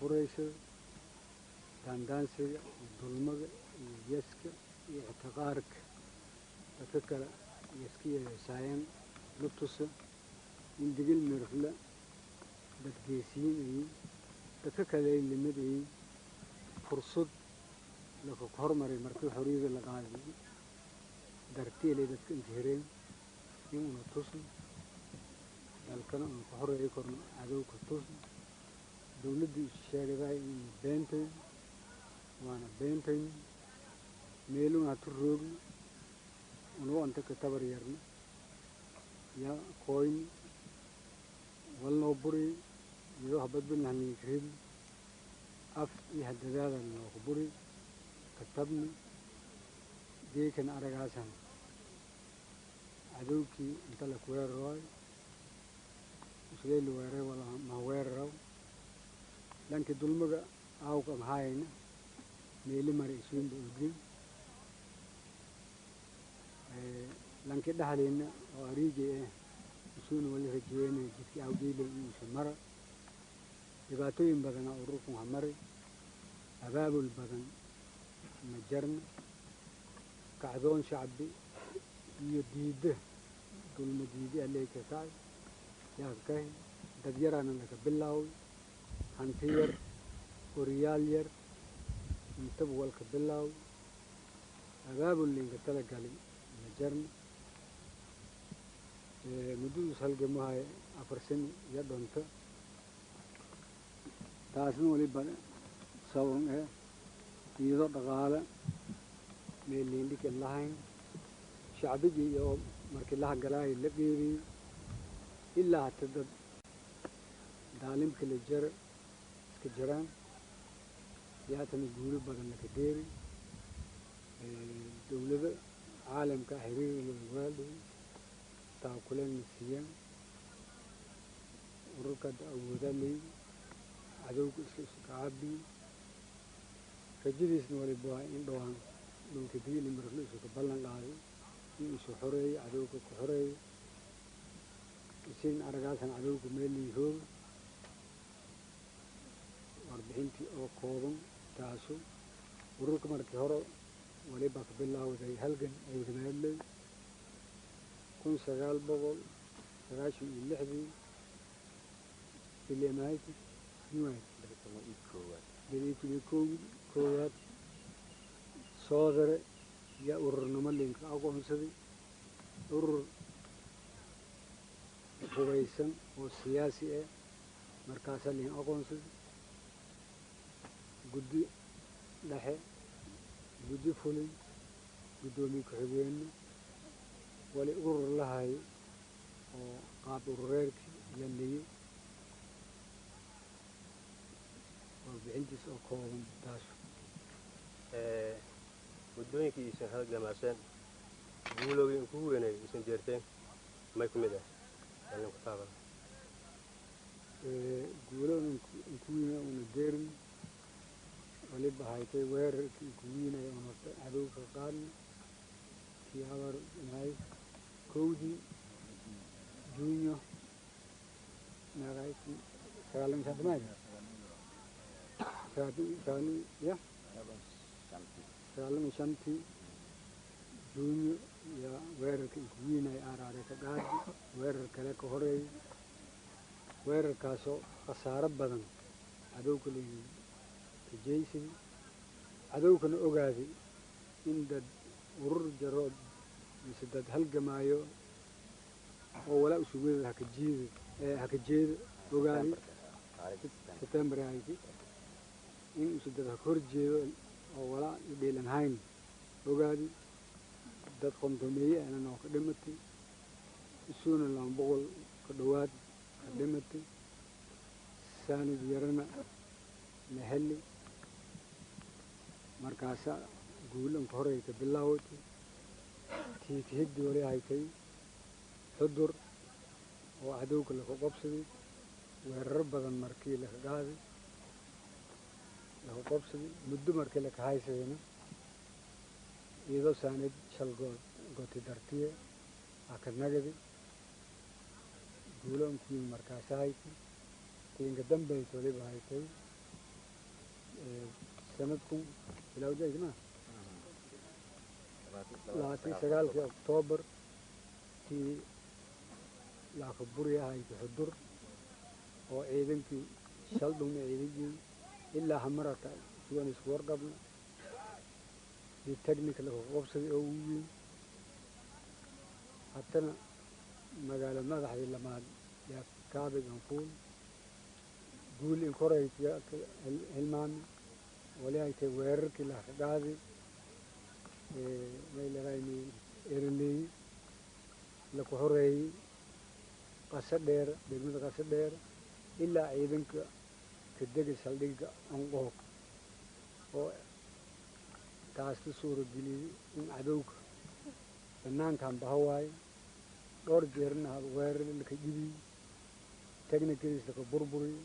furayso daandaansiga dulmaga iyo yeska iyo ictiqaarka dadka kale yeska yeeshaayeen la tuso in digil mirfle dad geesiyin yihiin dadka kale ay limid yihiin fursad lagu hormaray markii xorriyada la qaaday dartiilay dadka intiireen inuu tuso dalkana uu ku horeeyay korno cadowga tuso dawladdu sheegay in beentay waana beentay meeluna turoogi inuu anta ka tabar yarna ya qoyn walno buri iyo habad binahni krid af iyo hadadaada loo buri katabni deekan aragaasan cadowkii inta la weeraray isleelu weeray wala ma weeraray lanki dulmaga aawka mahayna meeli mari isuun buugin lanki dhaxleena oo ariige isuun wali rajeenay jidkii awgeelay inuu mara dhibaatooyin badan oo ruuxu hamari abaabul badan ma jarna kacdoon shacbi iyo diida dulma diidi alay ka taay yaa kay dad yarana laga bilaaway hanti yar oriyaal yar inta walka bilaaway abaabul linka tala galay ma jarna muddo halgamahay afar sano ya doonta taasna wali bad sabon iyadoo dhaqaale meelin dhig lahayn shacbiga iyo markii la galay la geeyay ilaa dad daalimka la jar iska jiraan yaa tan guul badan la kadeeri dawladda caalamka xiriir la waalay taakuleen siiyaan ururka awoodaanay cadowga iska caabi rajadiisna wali baa in dhawaan dhulka diili markii isu ballan qaaday in isu xoreeyay cadowga ku xoreeyay isin aragaasan cadowga meelii hoog warbixintii oo kooban taaso ururka markii hore wali baa bilaawday halgan ay wadaaglay 1996 bileemaayay koowaad soodare ya ururnimo linka aqoonsaday urur hubaysan oo siyaasi ah markaas lin aqoonsaday guddi dhexe guddi fulay gudoomiye ku-xigeen wali urur lahay oo qaab urureedkii la leeyay warbixintiisa oo kooban taas waddooyinkii isan halgamaaseen guulowgii ugu weynay isan jeerteen may ku mid ah ayaan ku taaban guulowgii ugu weynay una deerin wali bahaytay weerarkii ugu weynay oo cadowga qaadna kii habar inay kowdii junyo nagayti sagaalan shantimaad ya sagaalan shantii junyo ya weerarkii ugu weynay aaraare ka qaadi weerar kale ka horeeyay weerarkaasoo khasaaro badan cadowga leeyahay kajeysay cadowgana ogaaday in dad urur jaro mise dad halgamaayo oo walaa usugeeda haka jeedo ogaaday September ahayd in isu dad hor jeedo oo walaa dheelan hayn ogaaday dad qondomeeyay ana oo ka dhimatay isuuna 200 ka dhawaad ka dhimatay saanid yarana la helay markaasa guulan horeeyay bilaawday tiiti wali haytay xudur oo cadowga la qabsaday weerar badan markii la qaaday la qabsaday muddo markii la haysadayna iyadoo saanid shalgood gooti dartiye akadnagadi guulan ku markaas haytay inga dambe wali haytay sanadku bilowday ma laati sagaalkii Oktoobar tii la khaburiyahay xudur oo ciidankii shaldhumay ciidankii ilaa hamarata suwan isku warqabna di technical qabsaday oo weyn hatana magaalo madaxdii lamaad yaa kaabigan fuul guul in koray hilmaami wali ay tahay weerarkii la qaaday meelarayni erley la ku horeeyay qasadheer degmada qasadheer ilaa ciidanka ka degay saldhigga anqoob oo taas la suura geliyay in cadowga banaankan bahawaay dhowr jeerna weerar la ka jibiyey technicaliis la ka burburiyey